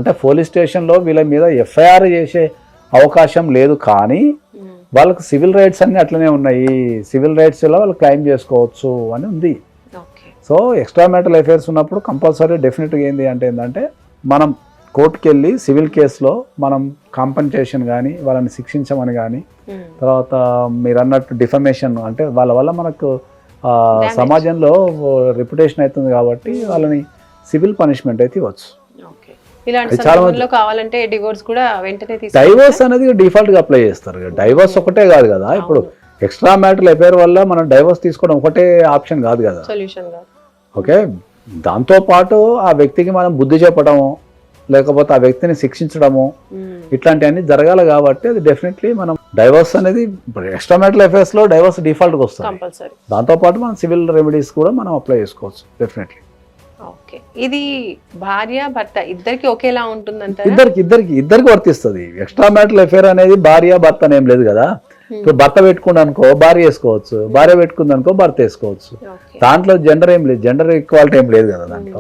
అంటే పోలీస్ స్టేషన్లో వీళ్ళ మీద ఎఫ్ఐఆర్ చేసే అవకాశం లేదు, కానీ వాళ్ళకు సివిల్ రైట్స్ అన్నీ అట్లనే ఉన్నాయి. సివిల్ రైట్స్లో వాళ్ళు క్లెయిమ్ చేసుకోవచ్చు అని ఉంది. సో ఎక్స్ట్రా మ్యారిటల్ అఫైర్స్ ఉన్నప్పుడు కంపల్సరీ డెఫినెట్గా ఏంటంటే మనం కోర్టుకి వెళ్ళి సివిల్ కేసులో మనం కాంపన్సేషన్ కానీ వాళ్ళని శిక్షించమని కానీ, తర్వాత మీరు అన్నట్టు డిఫమేషన్ అంటే వాళ్ళ వల్ల మనకు సమాజంలో రెప్యుటేషన్ అవుతుంది కాబట్టి వాళ్ళని సివిల్ పనిష్మెంట్ అయితే ఇవ్వచ్చు. డైవర్స్ అనేది డిఫాల్ట్ గా అప్లై చేస్తారు. డైవర్స్ ఒకటే కాదు కదా, ఇప్పుడు ఎక్స్ట్రా మ్యారిటల్ అఫైర్ వల్ల మనం డైవర్స్ తీసుకోవడం ఒకటే ఆప్షన్ కాదు కదా. ఓకే, దాంతో పాటు ఆ వ్యక్తికి మనం బుద్ధి చెప్పడము, లేకపోతే ఆ వ్యక్తిని శిక్షించడము, ఇట్లాంటివన్నీ జరగాలి. కాబట్టి అది డెఫినెట్లీ మనం డైవర్స్ అనేది ఎక్స్ట్రా మ్యారిటల్ అఫైర్స్ లో డైవర్స్ డిఫాల్ట్ గా వస్తుంది. దాంతో పాటు మనం సివిల్ రెమెడీస్ కూడా మనం అప్లై చేసుకోవచ్చు డెఫినెట్లీ. ఓకే, ఇది భార్య భర్త ఇద్దరికి ఒకేలా ఉంటుందంట? ఇద్దరికి వర్తిస్తుంది. ఎక్స్ట్రా మ్యారిటల్ అఫైర్ అనేది భార్య భర్త అనేం లేదు కదా. ఇప్పుడు భర్త పెట్టుకుంది అనుకో భార్య వేసుకోవచ్చు, భార్య పెట్టుకుంది అనుకో భర్త వేసుకోవచ్చు. దాంట్లో జెండర్ ఏం లేదు, జెండర్ ఈక్వాలిటీ ఏం లేదు కదా దాంట్లో.